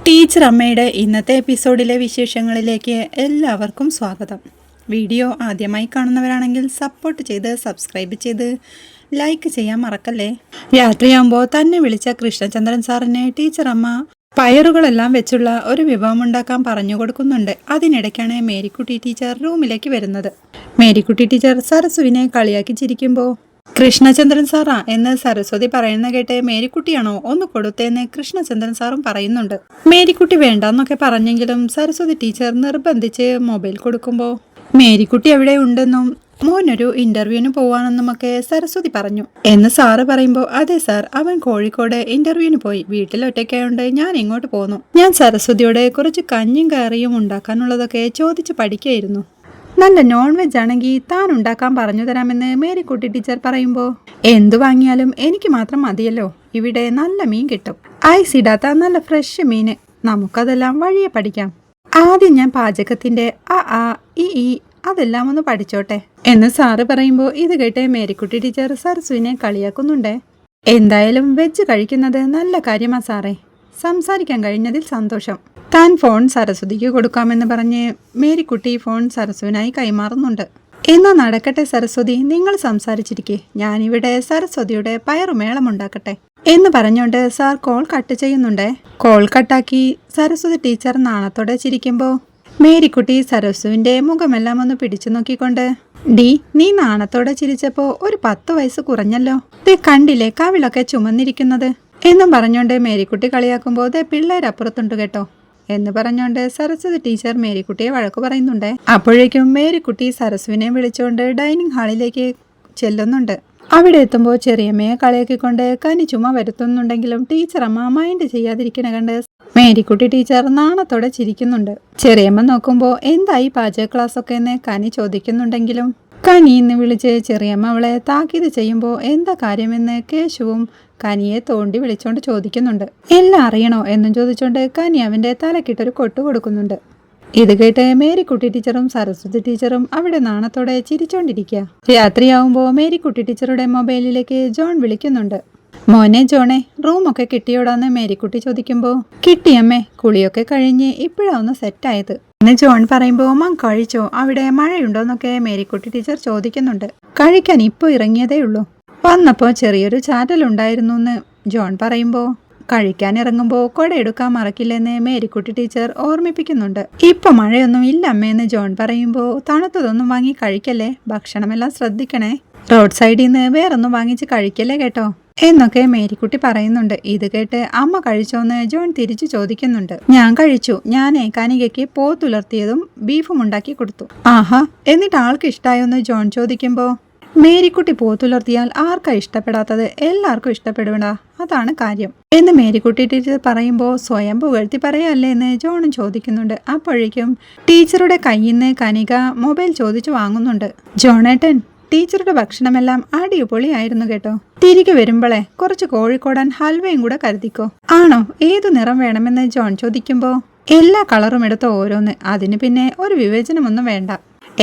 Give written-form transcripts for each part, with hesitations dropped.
Teacher അമ്മയുടെ ഇന്നത്തെ എപ്പിസോഡിലെ വിശേഷങ്ങളിലേക്ക് എല്ലാവർക്കും സ്വാഗതം. വീഡിയോ ആദ്യമായി കാണുന്നവരാണെങ്കിൽ സപ്പോർട്ട് ചെയ്ത് സബ്സ്ക്രൈബ് ചെയ്ത് ലൈക്ക് ചെയ്യാൻ മറക്കല്ലേ. രാത്രിയാകുമ്പോൾ തന്നെ വിളിച്ച കൃഷ്ണചന്ദ്രൻ സാറിനെ ടീച്ചർ അമ്മ പയറുകളെല്ലാം വെച്ചുള്ള ഒരു വിഭവം ഉണ്ടാക്കാൻ പറഞ്ഞു കൊടുക്കുന്നുണ്ട്. അതിനിടയ്ക്കാണ് മേരിക്കുട്ടി ടീച്ചർ റൂമിലേക്ക് വരുന്നത്. മേരിക്കുട്ടി ടീച്ചർ സരസുവിനെ കളിയാക്കി ചിരിക്കുമ്പോൾ കൃഷ്ണചന്ദ്രൻ സാറാ എന്ന് സരസ്വതി പറയുന്ന കേട്ട് മേരിക്കുട്ടിയാണോ ഒന്ന് കൊടുത്തേന്ന് കൃഷ്ണചന്ദ്രൻ സാറും പറയുന്നുണ്ട്. മേരിക്കുട്ടി വേണ്ടെന്നൊക്കെ പറഞ്ഞെങ്കിലും സരസ്വതി ടീച്ചർ നിർബന്ധിച്ച് മൊബൈൽ കൊടുക്കുമ്പോൾ മേരിക്കുട്ടി എവിടെ ഉണ്ടെന്നും മോനൊരു ഇന്റർവ്യൂവിന് പോവാണെന്നുമൊക്കെ സരസ്വതി പറഞ്ഞു എന്ന് സാറ് പറയുമ്പോൾ അതെ സാർ, അവൻ കോഴിക്കോട് ഇന്റർവ്യൂവിന് പോയി. വീട്ടിൽ ഒറ്റയ്ക്കായോണ്ട് ഞാൻ ഇങ്ങോട്ട് പോന്നു. ഞാൻ സരസ്വതിയോട് കുറച്ച് കഞ്ഞും കറിയും ഉണ്ടാക്കാനുള്ളതൊക്കെ ചോദിച്ച് പഠിക്കായിരുന്നു. നല്ല നോൺ വെജ് ആണെങ്കിൽ താൻ ഉണ്ടാക്കാൻ പറഞ്ഞു തരാമെന്ന് മേരിക്കുട്ടി ടീച്ചർ പറയുമ്പോൾ എന്തു വാങ്ങിയാലും എനിക്ക് മാത്രം മതിയല്ലോ, ഇവിടെ നല്ല മീൻ കിട്ടും, ഐസ് ഇടാത്ത നല്ല ഫ്രഷ് മീന്, നമുക്കതെല്ലാം വഴിയെ പഠിക്കാം. ആദ്യം ഞാൻ പാചകത്തിന്റെ ഈ അതെല്ലാം ഒന്ന് പഠിച്ചോട്ടെ എന്ന് സാറ് പറയുമ്പോൾ ഇത് കേട്ട് മേരിക്കുട്ടി ടീച്ചർ സരസുവിനെ കളിയാക്കുന്നുണ്ട്. എന്തായാലും വെജ് കഴിക്കുന്നത് നല്ല കാര്യമാ സാറേ, സംസാരിക്കാൻ കഴിഞ്ഞതിൽ സന്തോഷം. താൻ ഫോൺ സരസ്വതിക്ക് കൊടുക്കാമെന്ന് പറഞ്ഞ് മേരിക്കുട്ടി ഫോൺ സരസ്വനായി കൈമാറുന്നുണ്ട്. എന്നാ നടക്കട്ടെ സരസ്വതി, നിങ്ങൾ സംസാരിച്ചിരിക്കെ, ഞാനിവിടെ സരസ്വതിയുടെ പയറുമേളമുണ്ടാക്കട്ടെ എന്ന് പറഞ്ഞുകൊണ്ട് സാർ കോൾ കട്ട് ചെയ്യുന്നുണ്ട്. കോൾ കട്ടാക്കി സരസ്വതി ടീച്ചർ നാണത്തോടെ ചിരിക്കുമ്പോൾ മേരിക്കുട്ടി സരസ്വതിന്റെ മുഖമെല്ലാം ഒന്ന് പിടിച്ചു നോക്കിക്കൊണ്ട് നീ നാണത്തോടെ ചിരിച്ചപ്പോ ഒരു 10 വയസ്സ് കുറഞ്ഞല്ലോ, കണ്ടില്ലേ കവിളൊക്കെ ചുമന്നിരിക്കുന്നത് എന്നും പറഞ്ഞുകൊണ്ട് മേരിക്കുട്ടി കളിയാക്കുമ്പോൾ പിള്ളേരപ്പുറത്തുണ്ട് കേട്ടോ എന്ന് പറഞ്ഞുകൊണ്ട് സരസ്വതി ടീച്ചർ മേരിക്കുട്ടിയെ വഴക്കു പറയുന്നുണ്ട്. അപ്പോഴേക്കും മേരിക്കുട്ടി സരസ്വിനെ വിളിച്ചുകൊണ്ട് ഡൈനിങ് ഹാളിലേക്ക് ചെല്ലുന്നുണ്ട്. അവിടെ എത്തുമ്പോൾ ചെറിയമ്മയെ കളിയാക്കിക്കൊണ്ട് കനി ചുമ വരുത്തുന്നുണ്ടെങ്കിലും ടീച്ചർ അമ്മ മൈൻഡ് ചെയ്യാതിരിക്കണ കണ്ട് മേരിക്കുട്ടി ടീച്ചർ നാണത്തോടെ ചിരിക്കുന്നുണ്ട്. ചെറിയമ്മ നോക്കുമ്പോൾ എന്തായി പാചക ക്ലാസ് ഒക്കെ എന്ന് കനി ചോദിക്കുന്നുണ്ടെങ്കിലും കനി എന്ന് വിളിച്ച് ചെറിയമ്മ അവളെ താക്കീത് ചെയ്യുമ്പോൾ എന്താ കാര്യമെന്ന് കേശുവും കനിയെ തോണ്ടി വിളിച്ചോണ്ട് ചോദിക്കുന്നുണ്ട്. എല്ലാം അറിയണോ എന്നും ചോദിച്ചോണ്ട് കനി അവന്റെ തലക്കിട്ടൊരു കൊട്ടു കൊടുക്കുന്നുണ്ട്. ഇത് കേട്ട് മേരിക്കുട്ടി ടീച്ചറും സരസ്വതി ടീച്ചറും അവിടെ നാണത്തോടെ ചിരിച്ചോണ്ടിരിക്കുക. രാത്രിയാവുമ്പോൾ മേരിക്കുട്ടി ടീച്ചറുടെ മൊബൈലിലേക്ക് ജോൺ വിളിക്കുന്നുണ്ട്. മോനെ ജോണെ, റൂമൊക്കെ കിട്ടിയോടാന്ന് മേരിക്കുട്ടി ചോദിക്കുമ്പോൾ കിട്ടിയമ്മേ, കുളിയൊക്കെ കഴിഞ്ഞ് ഇപ്പോഴാ ഒന്ന് സെറ്റായത് എന്ന് ജോൺ പറയുമ്പോൾ മൻ കഴിച്ചോ, അവിടെ മഴയുണ്ടോന്നൊക്കെ മേരിക്കുട്ടി ടീച്ചർ ചോദിക്കുന്നുണ്ട്. കഴിക്കാൻ ഇപ്പോൾ ഇറങ്ങിയതേ ഉള്ളൂ, വന്നപ്പോൾ ചെറിയൊരു ചാറ്റലുണ്ടായിരുന്നു എന്ന് ജോൺ പറയുമ്പോൾ കഴിക്കാൻ ഇറങ്ങുമ്പോൾ കൊട എടുക്കാൻ മറക്കില്ലെന്ന് മേരിക്കുട്ടി ടീച്ചർ ഓർമ്മിപ്പിക്കുന്നുണ്ട്. ഇപ്പൊ മഴയൊന്നും ഇല്ല അമ്മയെന്ന് ജോൺ പറയുമ്പോൾ തണുത്തതൊന്നും വാങ്ങി കഴിക്കല്ലേ, ഭക്ഷണമെല്ലാം ശ്രദ്ധിക്കണേ, റോഡ് സൈഡിൽ നിന്ന് വേറൊന്നും വാങ്ങിച്ച് കഴിക്കല്ലേ കേട്ടോ എന്നൊക്കെ മേരിക്കുട്ടി പറയുന്നുണ്ട്. ഇത് കേട്ട് അമ്മ കഴിച്ചോന്ന് ജോൺ തിരിച്ചു ചോദിക്കുന്നുണ്ട്. ഞാൻ കഴിച്ചു, ഞാനേ കനികയ്ക്ക് പോത്തുലർത്തിയതും ബീഫും ഉണ്ടാക്കി കൊടുത്തു. ആഹാ, എന്നിട്ട് ആൾക്ക് ഇഷ്ടായോന്ന് ജോൺ ചോദിക്കുമ്പോൾ മേരിക്കുട്ടി പോത്തുലർത്തിയാൽ ആർക്കാ ഇഷ്ടപ്പെടാത്തത്, എല്ലാവർക്കും ഇഷ്ടപ്പെടണ്ട, അതാണ് കാര്യം എന്ന് മേരിക്കുട്ടി ടീച്ചർ പറയുമ്പോൾ സ്വയം പുകഴ്ത്തി പറയല്ലേ എന്ന് ജോണും ചോദിക്കുന്നുണ്ട്. അപ്പോഴേക്കും ടീച്ചറുടെ കയ്യിൽ നിന്ന് കനിക മൊബൈൽ ചോദിച്ചു വാങ്ങുന്നുണ്ട്. ജോണേട്ടൻ, ടീച്ചറുടെ ഭക്ഷണമെല്ലാം അടിപൊളിയായിരുന്നു കേട്ടോ, തിരികെ വരുമ്പോളെ കുറച്ച് കോഴിക്കോടൻ ഹൽവയും കൂടെ കരുതിക്കോ. ആണോ, ഏതു നിറം വേണമെന്ന് ജോൺ ചോദിക്കുമ്പോൾ എല്ലാ കളറും എടുത്തോ ഓരോന്ന്, അതിന് പിന്നെ ഒരു വിവേചനമൊന്നും വേണ്ട.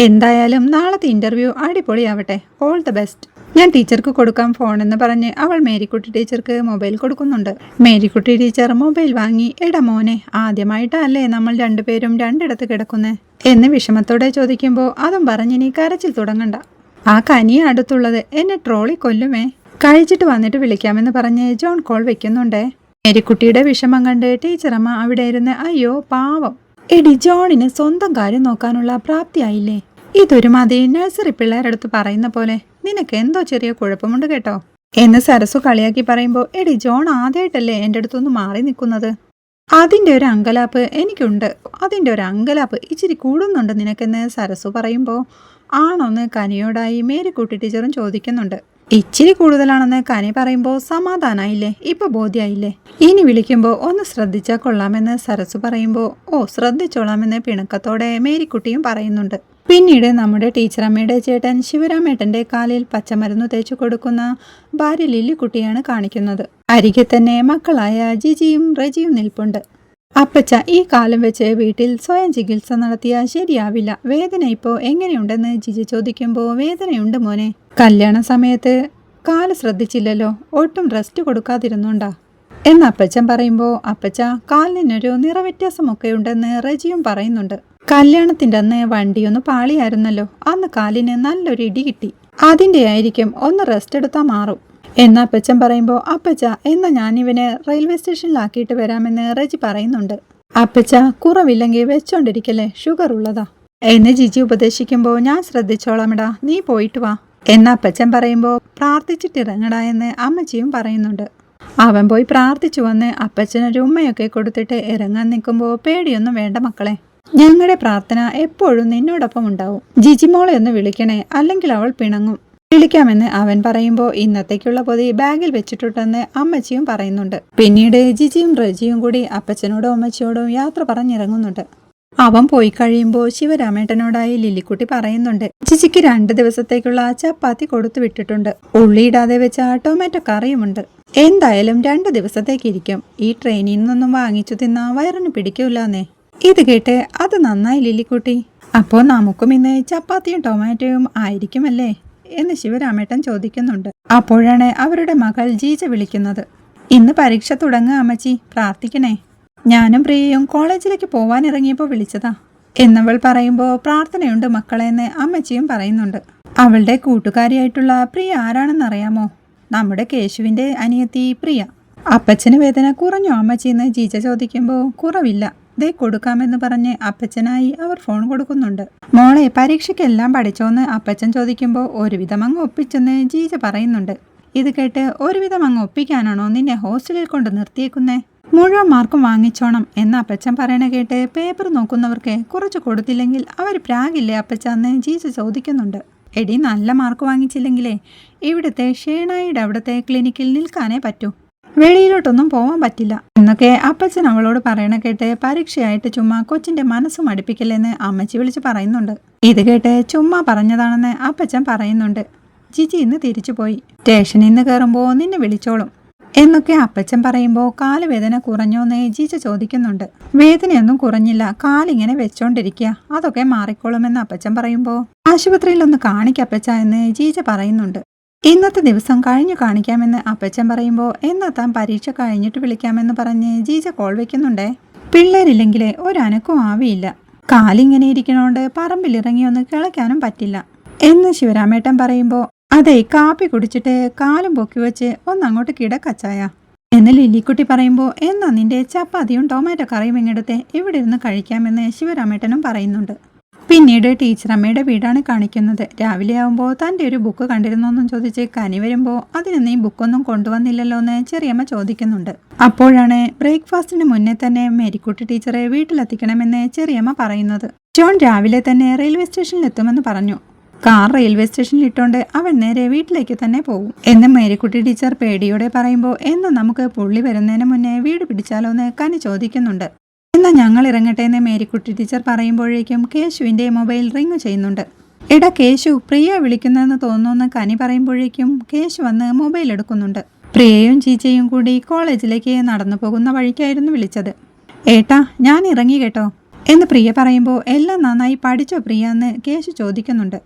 എന്തായാലും നാളത്തെ ഇന്റർവ്യൂ അടിപൊളിയാവട്ടെ, ഓൾ ദ ബെസ്റ്റ്. ഞാൻ ടീച്ചർക്ക് കൊടുക്കാം ഫോൺ എന്ന് പറഞ്ഞ് അവൾ മേരിക്കുട്ടി ടീച്ചർക്ക് മൊബൈൽ കൊടുക്കുന്നുണ്ട്. മേരിക്കുട്ടി ടീച്ചർ മൊബൈൽ വാങ്ങി എടാ മോനെ, ആദ്യമായിട്ടല്ലേ നമ്മൾ രണ്ടുപേരും രണ്ടിടത്ത് കിടക്കുന്നേ എന്ന് വിഷമത്തോടെ ചോദിക്കുമ്പോൾ അതും പറഞ്ഞിനി കരച്ചിൽ തുടങ്ങണ്ട, ആ കനിയെ അടുത്തുള്ളത്, എന്നെ ട്രോളി കൊല്ലുമേ, കഴിച്ചിട്ട് വന്നിട്ട് വിളിക്കാമെന്ന് പറഞ്ഞ് ജോൺ കോൾ വെക്കുന്നുണ്ട്. മേരിക്കുട്ടിയുടെ വിഷമം കണ്ട് ടീച്ചറമ്മ അവിടെ ഇരുന്ന് അയ്യോ പാവം, എടി ജോണിന് സ്വന്തം കാര്യം നോക്കാനുള്ള പ്രാപ്തിയായില്ലേ, ഇതൊരുമാതിരി നഴ്സറി പിള്ളേരടുത്ത് പറയുന്ന പോലെ, നിനക്ക് എന്തോ ചെറിയ കുഴപ്പമുണ്ട് കേട്ടോ എന്ന് സരസു കളിയാക്കി പറയുമ്പോൾ എടി ജോൺ ആദ്യമായിട്ടല്ലേ എൻ്റെ അടുത്തൊന്ന് മാറി നിൽക്കുന്നത്, അതിൻ്റെ ഒരു അങ്കലാപ്പ് എനിക്കുണ്ട്, അതിൻ്റെ ഒരു അങ്കലാപ്പ് ഇച്ചിരി കൂടുന്നുണ്ട് നിനക്കെന്ന് സരസു പറയുമ്പോൾ ആണോന്ന് കനിയോടായി മേരിക്കുട്ടി ടീച്ചറും ചോദിക്കുന്നുണ്ട്. ഇച്ചിരി കൂടുതലാണെന്ന് കനി പറയുമ്പോൾ സമാധാനായില്ലേ, ഇപ്പൊ ബോധ്യായില്ലേ, ഇനി വിളിക്കുമ്പോൾ ഒന്ന് ശ്രദ്ധിച്ചാൽ കൊള്ളാമെന്ന് സരസു പറയുമ്പോൾ ശ്രദ്ധിച്ചോളാമെന്ന് പിണക്കത്തോടെ മേരിക്കുട്ടിയും പറയുന്നുണ്ട്. പിന്നീട് നമ്മുടെ ടീച്ചറമ്മയുടെ ചേട്ടൻ ശിവരാമേട്ടന്റെ കാലിൽ പച്ചമരുന്ന് തേച്ചു കൊടുക്കുന്ന ഭാര്യ ലില്ലിക്കുട്ടിയാണ് കാണിക്കുന്നത്. അരികെ തന്നെ മക്കളായ ജിജിയും റജിയും നിൽപ്പുണ്ട്. അപ്പച്ച, ഈ കാലം വെച്ച് വീട്ടിൽ സ്വയം ചികിത്സ നടത്തിയാൽ ശരിയാവില്ല, വേദന ഇപ്പോൾ എങ്ങനെയുണ്ടെന്ന് ജിജി ചോദിക്കുമ്പോൾ വേദനയുണ്ട് മോനെ, കല്യാണ സമയത്ത് കാല് ശ്രദ്ധിച്ചില്ലല്ലോ, ഒട്ടും റെസ്റ്റ് കൊടുക്കാതിരുന്നുണ്ടാ, എന്ന് അപ്പച്ചൻ പറയുമ്പോൾ അപ്പച്ച കാലിനൊരു നിറവ്യത്യാസമൊക്കെ ഉണ്ടെന്ന് റജിയും പറയുന്നുണ്ട്. കല്യാണത്തിൻ്റെ അന്ന് വണ്ടിയൊന്ന് പാളിയായിരുന്നല്ലോ, അന്ന് കാലിന് നല്ലൊരു ഇടി കിട്ടി, അതിൻ്റെ ആയിരിക്കും, ഒന്ന് റെസ്റ്റ് എടുത്താൽ മാറും എന്ന് അപ്പച്ചൻ പറയുമ്പോൾ അപ്പച്ച എന്നാൽ ഞാനിവനെ റെയിൽവേ സ്റ്റേഷനിലാക്കിയിട്ട് വരാമെന്ന് റജി പറയുന്നുണ്ട്. അപ്പച്ച കുറവില്ലെങ്കിൽ വെച്ചോണ്ടിരിക്കല്ലേ, ഷുഗർ ഉള്ളതാ എന്ന് ജിജി ഉപദേശിക്കുമ്പോൾ ഞാൻ ശ്രദ്ധിച്ചോളാമിടാ, നീ പോയിട്ട് വാ എന്ന് അപ്പച്ചൻ പറയുമ്പോൾ പ്രാർത്ഥിച്ചിട്ടിറങ്ങടാ എന്ന് അമ്മച്ചിയും പറയുന്നുണ്ട്. അവൻ പോയി പ്രാർത്ഥിച്ചു വന്ന് അപ്പച്ചനൊരു ഉമ്മയൊക്കെ കൊടുത്തിട്ട് ഇറങ്ങാൻ നിൽക്കുമ്പോൾ പേടിയൊന്നും വേണ്ട മക്കളെ, ഞങ്ങളുടെ പ്രാർത്ഥന എപ്പോഴും നിന്നോടൊപ്പം ഉണ്ടാവും. ജിജിമോളെ ഒന്ന് വിളിക്കണേ, അല്ലെങ്കിൽ അവൾ പിണങ്ങും. വിളിക്കാമെന്ന് അവൻ പറയുമ്പോൾ ഇന്നത്തേക്കുള്ള പൊതി ബാഗിൽ വെച്ചിട്ടുണ്ടെന്ന് അമ്മച്ചിയും പറയുന്നുണ്ട്. പിന്നീട് ജിജിയും റജിയും കൂടി അപ്പച്ചനോടും അമ്മച്ചിയോടും യാത്ര പറഞ്ഞിറങ്ങുന്നുണ്ട്. അവൻ പോയി കഴിയുമ്പോൾ ശിവരാമേട്ടനോടായി ലില്ലിക്കുട്ടി പറയുന്നുണ്ട്, ജിജിക്ക് 2 ദിവസത്തേക്കുള്ള ചപ്പാത്തി കൊടുത്തു വിട്ടിട്ടുണ്ട്, ഉള്ളിയിടാതെ വെച്ച ടൊമാറ്റോ കറിയുമുണ്ട്. എന്തായാലും 2 ദിവസത്തേക്ക് ഇരിക്കും. ഈ ട്രെയിനിൽ നിന്നൊന്നും വാങ്ങിച്ചു തിന്നാ വയറിന് പിടിക്കൂലെന്നേ. ഇത് കേട്ട് അത് നന്നായി ലില്ലിക്കുട്ടി, അപ്പോൾ നമുക്കും ഇന്ന് ചപ്പാത്തിയും ടൊമാറ്റോയും ആയിരിക്കുമല്ലേ എന്ന് ശിവരാമേട്ടൻ ചോദിക്കുന്നുണ്ട്. അപ്പോഴാണ് അവരുടെ മകൾ ജീജ വിളിക്കുന്നത്. ഇന്ന് പരീക്ഷ തുടങ്ങുക അമ്മച്ചി, പ്രാർത്ഥിക്കണേ. ഞാനും പ്രിയയും കോളേജിലേക്ക് പോവാനിറങ്ങിയപ്പോൾ വിളിച്ചതാ എന്നവൾ പറയുമ്പോൾ പ്രാർത്ഥനയുണ്ട് മക്കളെ എന്ന് അമ്മച്ചിയും പറയുന്നുണ്ട്. അവളുടെ കൂട്ടുകാരിയായിട്ടുള്ള പ്രിയ ആരാണെന്നറിയാമോ? നമ്മുടെ കേശുവിൻ്റെ അനിയത്തി പ്രിയ. അപ്പച്ചന് വേദന കുറഞ്ഞോ അമ്മച്ചിന്ന് ജീജ ചോദിക്കുമ്പോൾ കുറവില്ല, ദേ കൊടുക്കാമെന്ന് പറഞ്ഞ് അപ്പച്ചനായി അവർ ഫോൺ കൊടുക്കുന്നുണ്ട്. മോളെ പരീക്ഷയ്ക്കെല്ലാം പഠിച്ചോന്ന് അപ്പച്ചൻ ചോദിക്കുമ്പോൾ ഒരുവിധം അങ്ങ് ഒപ്പിച്ചെന്ന് ജീജ പറയുന്നുണ്ട്. ഇത് കേട്ട് ഒരുവിധം അങ്ങ് ഒപ്പിക്കാനാണോ നിന്നെ ഹോസ്റ്റലിൽ കൊണ്ട് നിർത്തിയേക്കുന്നേ? മുഴുവൻ മാർക്കും വാങ്ങിച്ചോണം എന്ന് അപ്പച്ചൻ പറയണ കേട്ട് പേപ്പർ നോക്കുന്നവർക്ക് കുറച്ച് കൊടുത്തില്ലെങ്കിൽ അവർ പ്രാഗില്ലേ അപ്പച്ച എന്ന് ജീജ ചോദിക്കുന്നുണ്ട്. എടി നല്ല മാർക്ക് വാങ്ങിച്ചില്ലെങ്കിലേ ഇവിടുത്തെ ഷേണായിയുടെ അവിടുത്തെ ക്ലിനിക്കിൽ നിൽക്കാനേ പറ്റൂ, വെളിയിലോട്ടൊന്നും പോവാൻ പറ്റില്ല എന്നൊക്കെ അപ്പച്ചൻ അവളോട് പറയണ കേട്ട് പരീക്ഷയായിട്ട് ചുമ്മാ കൊച്ചിന്റെ മനസ്സ് മടുപ്പിക്കല്ലെന്ന് അമ്മച്ചി വിളിച്ച് പറയുന്നുണ്ട്. ഇത് കേട്ട് ചുമ്മാ പറഞ്ഞതാണെന്ന് അപ്പച്ചൻ പറയുന്നുണ്ട്. ജിജി ഇന്ന് തിരിച്ചു പോയി, സ്റ്റേഷനിൽ നിന്ന് കയറുമ്പോൾ നിന്നെ വിളിച്ചോളും എന്നൊക്കെ അപ്പച്ചൻ പറയുമ്പോൾ കാലുവേദന കുറഞ്ഞോന്ന് ജീജ ചോദിക്കുന്നുണ്ട്. വേദനയൊന്നും കുറഞ്ഞില്ല, കാലിങ്ങനെ വെച്ചോണ്ടിരിക്കുക, അതൊക്കെ മാറിക്കോളുമെന്ന് അപ്പച്ചൻ പറയുമ്പോൾ ആശുപത്രിയിലൊന്ന് കാണിക്കപ്പച്ച എന്ന് ജീജ പറയുന്നുണ്ട്. ഇന്നത്തെ ദിവസം കഴിഞ്ഞു കാണിക്കാമെന്ന് അപ്പച്ചൻ പറയുമ്പോൾ എന്നാൽ താൻ പരീക്ഷ കഴിഞ്ഞിട്ട് വിളിക്കാമെന്ന് പറഞ്ഞ് ജീജ കോൾ വെക്കുന്നുണ്ടേ. പിള്ളേരില്ലെങ്കിലേ ഒരനക്കും ആവിയില്ല, കാലിങ്ങനെ ഇരിക്കണോണ്ട് പറമ്പിലിറങ്ങി ഒന്ന് കിളയ്ക്കാനും പറ്റില്ല എന്ന് ശിവരാമേട്ടൻ പറയുമ്പോൾ അതെ കാപ്പി കുടിച്ചിട്ട് കാലും പൊക്കി വെച്ച് ഒന്നങ്ങോട്ട് കിടക്കച്ചായ എന്ന് ലില്ലിക്കുട്ടി പറയുമ്പോൾ എന്നാ നിന്റെ ചപ്പാത്തിയും ടൊമാറ്റോ കറിയും ഇങ്ങെടുത്ത് ഇവിടെ ഇരുന്ന് കഴിക്കാമെന്ന് ശിവരാമേട്ടനും പറയുന്നുണ്ട്. പിന്നീട് ടീച്ചറമ്മയുടെ വീടാണ് കാണിക്കുന്നത്. രാവിലെ ആവുമ്പോൾ തൻ്റെ ഒരു ബുക്ക് കണ്ടിരുന്നോന്നും ചോദിച്ച് കനി വരുമ്പോൾ അതിന് നീ ബുക്കൊന്നും കൊണ്ടുവന്നില്ലല്ലോ എന്ന് ചെറിയമ്മ ചോദിക്കുന്നുണ്ട്. അപ്പോഴാണ് ബ്രേക്ക്ഫാസ്റ്റിന് മുന്നേ തന്നെ മേരിക്കുട്ടി ടീച്ചറെ വീട്ടിലെത്തിക്കണമെന്ന് ചെറിയമ്മ പറയുന്നത്. ജോൺ രാവിലെ തന്നെ റെയിൽവേ സ്റ്റേഷനിൽ എത്തുമെന്ന് പറഞ്ഞു. കാർ റെയിൽവേ സ്റ്റേഷനിൽ ഇട്ടുകൊണ്ട് അവൻ നേരെ വീട്ടിലേക്ക് തന്നെ പോകും എന്ന് മേരിക്കുട്ടി ടീച്ചർ പേടിയോടെ പറയുമ്പോൾ എന്നാൽ നമുക്ക് പുള്ളി വരുന്നതിന് മുന്നേ വീട് പിടിച്ചാലോ എന്ന് കനി ചോദിക്കുന്നുണ്ട്. എന്നാൽ ഞങ്ങൾ ഇറങ്ങട്ടെ എന്ന് മേരിക്കുട്ടി ടീച്ചർ പറയുമ്പോഴേക്കും കേശുവിൻ്റെ മൊബൈൽ റിങ് ചെയ്യുന്നുണ്ട്. എടാ കേശു, പ്രിയ വിളിക്കുന്നതെന്ന് തോന്നുന്നു കനി പറയുമ്പോഴേക്കും കേശു വന്ന് മൊബൈൽ എടുക്കുന്നുണ്ട്. പ്രിയയും ചീച്ചയും കൂടി കോളേജിലേക്ക് നടന്നു പോകുന്ന വഴിക്കായിരുന്നു വിളിച്ചത്. ഏട്ടാ ഞാൻ ഇറങ്ങി കേട്ടോ എന്ന് പ്രിയ പറയുമ്പോൾ എല്ലാം നന്നായി പഠിച്ചോ പ്രിയ എന്ന് കേശു ചോദിക്കുന്നുണ്ട്.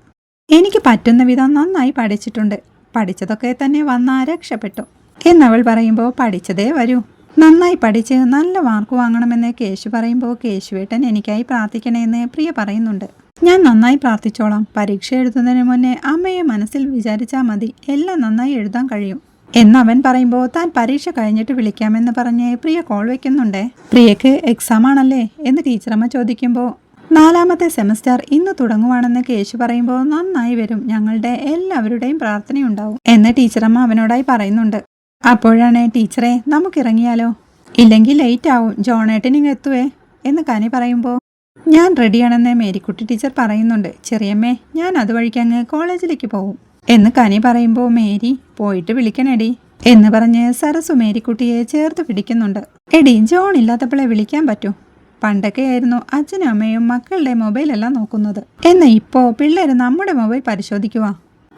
എനിക്ക് പറ്റുന്ന വിധം നന്നായി പഠിച്ചിട്ടുണ്ട്, പഠിച്ചതൊക്കെ തന്നെ വന്നാ രക്ഷപ്പെട്ടു എന്നവൾ പറയുമ്പോൾ പഠിച്ചതേ വരൂ, നന്നായി പഠിച്ച് നല്ല മാർക്ക് വാങ്ങണമെന്ന് കേശു പറയുമ്പോൾ കേശുവേട്ടൻ എനിക്കായി പ്രാർത്ഥിക്കണേന്ന് പ്രിയ പറയുന്നുണ്ട്. ഞാൻ നന്നായി പ്രാർത്ഥിച്ചോളാം, പരീക്ഷ എഴുതുന്നതിന് മുന്നേ അമ്മയെ മനസ്സിൽ വിചാരിച്ചാൽ മതി, എല്ലാം നന്നായി എഴുതാൻ കഴിയും എന്നവൻ പറയുമ്പോൾ താൻ പരീക്ഷ കഴിഞ്ഞിട്ട് വിളിക്കാമെന്ന് പറഞ്ഞ് പ്രിയ കോൾ വയ്ക്കുന്നുണ്ടേ. പ്രിയക്ക് എക്സാം ആണല്ലേ എന്ന് ടീച്ചറമ്മ ചോദിക്കുമ്പോൾ 4ാമത്തെ സെമസ്റ്റർ ഇന്ന് തുടങ്ങുവാണെന്ന് കേശു പറയുമ്പോൾ നന്നായി വരും, ഞങ്ങളുടെ എല്ലാവരുടെയും പ്രാർത്ഥനയുണ്ടാവും എന്ന് ടീച്ചറമ്മ അവനോടായി പറയുന്നുണ്ട്. അപ്പോഴാണ് ടീച്ചറെ നമുക്കിറങ്ങിയാലോ, ഇല്ലെങ്കിൽ ലേറ്റ് ആവും, ജോണേട്ടനിങ് എത്തുവേ എന്ന് കനി പറയുമ്പോൾ ഞാൻ റെഡിയാണെന്ന് മേരിക്കുട്ടി ടീച്ചർ പറയുന്നുണ്ട്. ചെറിയമ്മേ ഞാൻ അതുവഴിക്ക് അങ്ങ് കോളേജിലേക്ക് പോവും എന്ന് കനി പറയുമ്പോൾ മേരി പോയിട്ട് വിളിക്കണേടി എന്ന് പറഞ്ഞ് സരസു മേരിക്കുട്ടിയെ ചേർത്ത് പിടിക്കുന്നുണ്ട്. എടി ജോൺ ഇല്ലാത്തപ്പോഴേ വിളിക്കാൻ പറ്റൂ, പണ്ടൊക്കെ ആയിരുന്നു അച്ഛനും അമ്മയും മക്കളുടെ മൊബൈലെല്ലാം നോക്കുന്നത്, എന്നാൽ ഇപ്പോൾ പിള്ളേർ നമ്മുടെ മൊബൈൽ പരിശോധിക്കുക,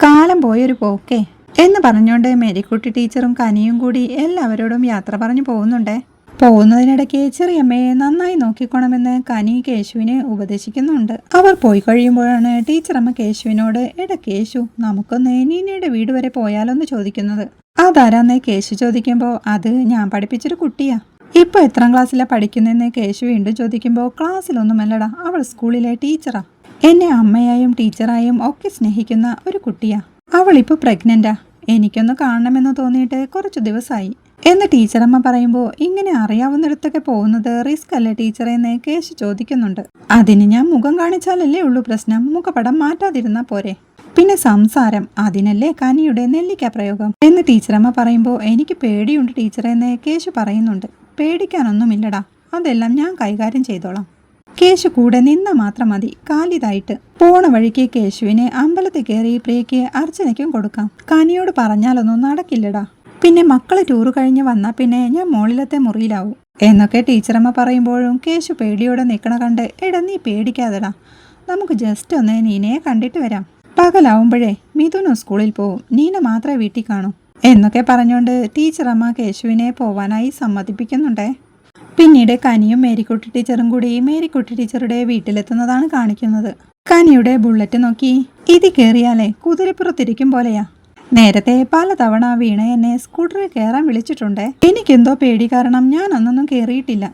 കാലം പോയൊരു പോക്കേ എന്ന് പറഞ്ഞുകൊണ്ട് മേരിക്കുട്ടി ടീച്ചറും കനിയും കൂടി എല്ലാവരോടും യാത്ര പറഞ്ഞു പോകുന്നുണ്ടേ. പോകുന്നതിനിടയ്ക്ക് ചെറിയമ്മയെ നന്നായി നോക്കിക്കോണമെന്ന് കനി കേശുവിനെ ഉപദേശിക്കുന്നുണ്ട്. അവർ പോയി കഴിയുമ്പോഴാണ് ടീച്ചറമ്മ കേശുവിനോട് എടാ കേശു നമുക്കൊന്ന് നീനയുടെ വീട് വരെ പോയാലോന്ന് ചോദിക്കുന്നത്. അതാരാന്നേ കേശു ചോദിക്കുമ്പോൾ അത് ഞാൻ പഠിപ്പിച്ചൊരു കുട്ടിയാ. ഇപ്പോൾ എത്രാം ക്ലാസ്സിലാണ് പഠിക്കുന്നതെന്ന് കേശു വീണ്ടും ചോദിക്കുമ്പോൾ ക്ലാസ്സിലൊന്നുമല്ലടാ, അവൾ സ്കൂളിലെ ടീച്ചറാ. എന്നെ അമ്മയായും ടീച്ചറായും ഒക്കെ സ്നേഹിക്കുന്ന ഒരു കുട്ടിയാ. അവളിപ്പോൾ പ്രഗ്നന്റാ. എനിക്കൊന്ന് കാണണമെന്ന് തോന്നിയിട്ട് കുറച്ചു ദിവസമായി എന്ന് ടീച്ചറമ്മ പറയുമ്പോൾ ഇങ്ങനെ അറിയാവുന്നിടത്തൊക്കെ പോകുന്നത് റിസ്ക് അല്ലേ ടീച്ചറെന്ന് കേശു ചോദിക്കുന്നുണ്ട്. അതിന് ഞാൻ മുഖം കാണിച്ചാലല്ലേ ഉള്ളൂ പ്രശ്നം, മുഖപടം മാറ്റാതിരുന്നാ പോരെ. പിന്നെ സംസാരം, അതിനല്ലേ കനിയുടെ നെല്ലിക്ക പ്രയോഗം എന്ന് ടീച്ചറമ്മ പറയുമ്പോൾ എനിക്ക് പേടിയുണ്ട് ടീച്ചറെന്ന് കേശു പറയുന്നുണ്ട്. പേടിക്കാനൊന്നുമില്ലടാ, അതെല്ലാം ഞാൻ കൈകാര്യം ചെയ്തോളാം. കേശു കൂടെ നിന്ന മാത്രം മതി. കാലിതായിട്ട് പോണ വഴിക്ക് കേശുവിനെ അമ്പലത്തിൽ കയറി പ്രിയയ്ക്ക് അർച്ചനയ്ക്കും കൊടുക്കാം. കനിയോട് പറഞ്ഞാലൊന്നും നടക്കില്ലടാ. പിന്നെ മക്കള് ടൂറ് കഴിഞ്ഞ് വന്നാൽ പിന്നെ ഞാൻ മോളിലത്തെ മുറിയിലാവും എന്നൊക്കെ ടീച്ചറമ്മ പറയുമ്പോഴും കേശു പേടിയോടെ നിൽക്കണ കണ്ട് എടാ നീ പേടിക്കാതെടാ, നമുക്ക് ജസ്റ്റ് ഒന്ന് നീനയെ കണ്ടിട്ട് വരാം. പകലാവുമ്പോഴേ മിഥുനും സ്കൂളിൽ പോവും, നീന മാത്രമേ വീട്ടിൽ കാണൂ എന്നൊക്കെ പറഞ്ഞുകൊണ്ട് ടീച്ചറമ്മ കേശുവിനെ പോവാനായി സമ്മതിപ്പിക്കുന്നുണ്ടേ. പിന്നീട് കനിയും മേരിക്കുട്ടി ടീച്ചറും കൂടി മേരിക്കുട്ടി ടീച്ചറുടെ വീട്ടിലെത്തുന്നതാണ് കാണിക്കുന്നത്. കനിയുടെ ബുള്ളറ്റ് നോക്കി, ഇത് കയറിയാലേ കുതിരപ്പുറത്തിരിക്കും പോലെയാ. നേരത്തെ പലതവണ വീണ എന്നെ സ്കൂട്ടറിൽ കയറാൻ വിളിച്ചിട്ടുണ്ടേ. എനിക്കെന്തോ പേടി കാരണം ഞാൻ അന്നൊന്നും കയറിയിട്ടില്ല.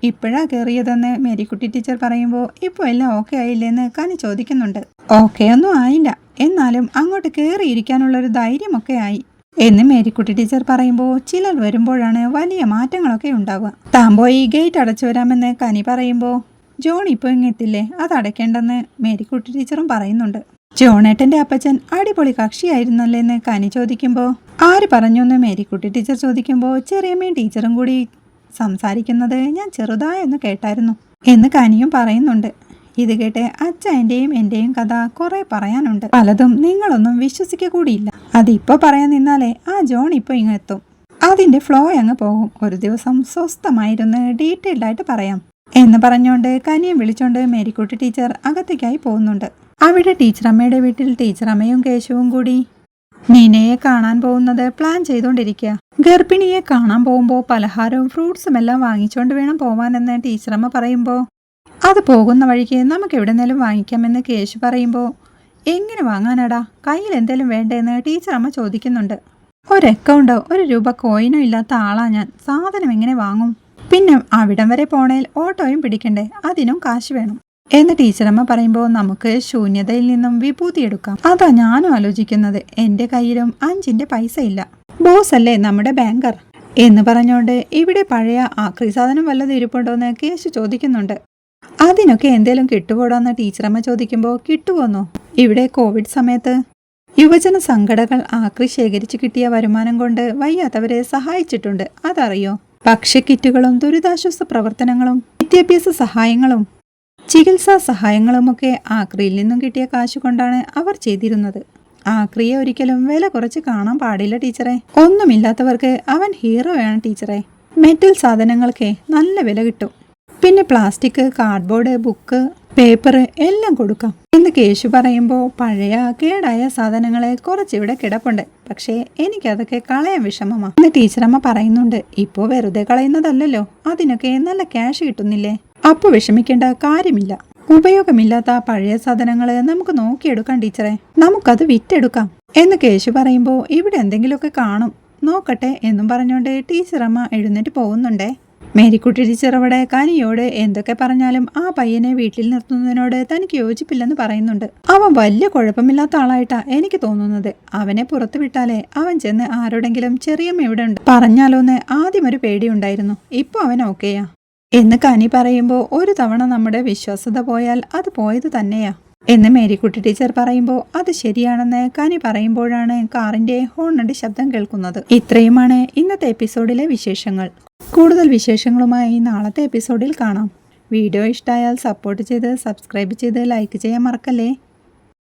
ഇപ്പോഴാ കയറിയതെന്ന് മേരിക്കുട്ടി ടീച്ചർ പറയുമ്പോൾ ഇപ്പോൾ എല്ലാം ഓക്കെ ആയില്ലേന്ന് കനി ചോദിക്കുന്നുണ്ട്. ഓക്കെ ഒന്നും ആയില്ല, എന്നാലും അങ്ങോട്ട് കയറിയിരിക്കാനുള്ളൊരു ധൈര്യമൊക്കെ ആയി എന്ന് മേരിക്കുട്ടി ടീച്ചർ പറയുമ്പോൾ ചിലർ വരുമ്പോഴാണ് വലിയ മാറ്റങ്ങളൊക്കെ ഉണ്ടാവുക. താൻ പോയി ഗേറ്റ് അടച്ചു വരാമെന്ന് കനി പറയുമ്പോൾ ജോൺ ഇപ്പോൾ ഇങ്ങെത്തില്ലേ, അത് അടയ്ക്കേണ്ടെന്ന് മേരിക്കുട്ടി ടീച്ചറും പറയുന്നുണ്ട്. ജോണേട്ടൻ്റെ അപ്പച്ചൻ അടിപൊളി കക്ഷിയായിരുന്നല്ലേന്ന് കനി ചോദിക്കുമ്പോൾ ആര് പറഞ്ഞൊന്ന് മേരിക്കുട്ടി ടീച്ചർ ചോദിക്കുമ്പോൾ ചെറിയമ്മയും ടീച്ചറും കൂടി സംസാരിക്കുന്നത് ഞാൻ ചെറുതായൊന്ന് കേട്ടായിരുന്നു എന്ന് കനിയും പറയുന്നുണ്ട്. ഇത് കേട്ട് അച്ഛൻ്റെയും എൻ്റെയും കഥ കുറെ പറയാനുണ്ട്, പലതും നിങ്ങളൊന്നും വിശ്വസിക്കുക കൂടിയില്ല. അതിപ്പോൾ പറയാൻ നിന്നാലേ ആ ജോൺ ഇപ്പോൾ ഇങ്ങെത്തും, അതിൻ്റെ ഫ്ലോ അങ്ങ് പോകും. ഒരു ദിവസം സ്വസ്ഥമായിരുന്ന് ഡീറ്റെയിൽഡായിട്ട് പറയാം എന്ന് പറഞ്ഞുകൊണ്ട് കനിയും വിളിച്ചോണ്ട് മേരിക്കുട്ടി ടീച്ചർ അകത്തേക്കായി പോകുന്നുണ്ട്. അവിടെ ടീച്ചറമ്മയുടെ വീട്ടിൽ ടീച്ചറമ്മയും കേശുവും കൂടി നീനയെ കാണാൻ പോകുന്നത് പ്ലാൻ ചെയ്തുകൊണ്ടിരിക്കുക. ഗർഭിണിയെ കാണാൻ പോകുമ്പോൾ പലഹാരവും ഫ്രൂട്ട്സും എല്ലാം വാങ്ങിച്ചുകൊണ്ട് വേണം പോവാനെന്ന് ടീച്ചറമ്മ പറയുമ്പോൾ അത് പോകുന്ന വഴിക്ക് നമുക്ക് എവിടെന്നേലും വാങ്ങിക്കാമെന്ന് കേശു പറയുമ്പോൾ എങ്ങനെ വാങ്ങാനടാ, കയ്യിൽ എന്തേലും വേണ്ടേന്ന് ടീച്ചറമ്മ ചോദിക്കുന്നുണ്ട്. ഒരു അക്കൗണ്ടോ ഒരു രൂപ കോയിനോ ഇല്ലാത്ത ആളാ ഞാൻ, സാധനം എങ്ങനെ വാങ്ങും? പിന്നെ അവിടം വരെ പോണേൽ ഓട്ടോയും പിടിക്കണ്ടേ, അതിനും കാശ് വേണം എന്ന് ടീച്ചറമ്മ പറയുമ്പോൾ നമുക്ക് ശൂന്യതയിൽ നിന്നും വിഭൂതി എടുക്കാം. അതാ ഞാനും ആലോചിക്കുന്നത്, എൻ്റെ കയ്യിലും 5 പൈസ ഇല്ല. ബോസ് അല്ലേ നമ്മുടെ ബാങ്കർ എന്ന് പറഞ്ഞുകൊണ്ട് ഇവിടെ പഴയ ആക്രി സാധനം വല്ലതും ഇരിപ്പുണ്ടോന്ന് കേശു ചോദിക്കുന്നുണ്ട്. അതിനൊക്കെ എന്തേലും കിട്ടുപോടാന്ന് ടീച്ചറമ്മ ചോദിക്കുമ്പോൾ കിട്ടുപോന്നോ? ഇവിടെ കോവിഡ് സമയത്ത് യുവജന സംഘടനകൾ ആക്രി ശേഖരിച്ചു കിട്ടിയ വരുമാനം കൊണ്ട് വയ്യാത്തവരെ സഹായിച്ചിട്ടുണ്ട്, അതറിയോ? ഭക്ഷ്യക്കിറ്റുകളും ദുരിതാശ്വാസ പ്രവർത്തനങ്ങളും വിദ്യാഭ്യാസ സഹായങ്ങളും ചികിത്സാ സഹായങ്ങളുമൊക്കെ ആക്രിയിൽ നിന്നും കിട്ടിയ കാശ് കൊണ്ടാണ് അവർ ചെയ്തിരുന്നത്. ആക്രിയെ ഒരിക്കലും വില കുറച്ച് കാണാൻ പാടില്ല ടീച്ചറെ. ഒന്നുമില്ലാത്തവർക്ക് അവൻ ഹീറോയാണ് ടീച്ചറെ. മെറ്റൽ സാധനങ്ങൾക്ക് നല്ല വില കിട്ടും. പിന്നെ പ്ലാസ്റ്റിക്, കാർഡ്ബോർഡ്, ബുക്ക്, പേപ്പർ എല്ലാം കൊടുക്കാം എന്ന് കേശു പറയുമ്പോൾ പഴയ കേടായ സാധനങ്ങളെ കുറച്ചിവിടെ കിടപ്പുണ്ട്, പക്ഷേ എനിക്കതൊക്കെ കളയാൻ വിഷമമാണ് എന്ന് ടീച്ചറമ്മ പറയുന്നുണ്ട്. ഇപ്പോൾ വെറുതെ കളയുന്നതല്ലല്ലോ, അതിനൊക്കെ നല്ല ക്യാഷ് കിട്ടുന്നില്ലേ, അപ്പോൾ വിഷമിക്കേണ്ട കാര്യമില്ല. ഉപയോഗമില്ലാത്ത പഴയ സാധനങ്ങൾ നമുക്ക് നോക്കിയെടുക്കാം ടീച്ചറെ, നമുക്കത് വിറ്റെടുക്കാം എന്ന് കേശു പറയുമ്പോൾ ഇവിടെ എന്തെങ്കിലുമൊക്കെ കാണും, നോക്കട്ടെ എന്നും പറഞ്ഞുകൊണ്ട് ടീച്ചറമ്മ എഴുന്നേറ്റ് പോകുന്നുണ്ടേ. മേരിക്കുട്ടി ടീച്ചർ അവിടെ കനിയോട് എന്തൊക്കെ പറഞ്ഞാലും ആ പയ്യനെ വീട്ടിൽ നിർത്തുന്നതിനോട് തനിക്ക് യോജിപ്പില്ലെന്ന് പറയുന്നുണ്ട്. അവൻ വലിയ കുഴപ്പമില്ലാത്ത ആളായിട്ടാ എനിക്ക് തോന്നുന്നത്. അവനെ പുറത്തു വിട്ടാലേ അവൻ ചെന്ന് ആരോടെങ്കിലും ചെറിയമ്മ ഇവിടെ ഉണ്ട് പറഞ്ഞാലോന്ന് ആദ്യം ഒരു പേടിയുണ്ടായിരുന്നു, ഇപ്പോൾ അവൻ ഓക്കെയാ എന്ന് കനി പറയുമ്പോൾ ഒരു തവണ നമ്മുടെ വിശ്വാസത പോയാൽ അത് പോയത് തന്നെയാ എന്ന് മേരിക്കുട്ടി ടീച്ചർ പറയുമ്പോൾ അത് ശരിയാണെന്ന് കനി പറയുമ്പോഴാണ് കാറിന്റെ ഹോണിന്റെ ശബ്ദം കേൾക്കുന്നത്. ഇത്രയുമാണ് ഇന്നത്തെ എപ്പിസോഡിലെ വിശേഷങ്ങൾ. കൂടുതൽ വിശേഷങ്ങളുമായി നാളത്തെ എപ്പിസോഡിൽ കാണാം. വീഡിയോ ഇഷ്ടമായാൽ സപ്പോർട്ട് ചെയ്ത് സബ്സ്ക്രൈബ് ചെയ്ത് ലൈക്ക് ചെയ്യാൻ മറക്കല്ലേ.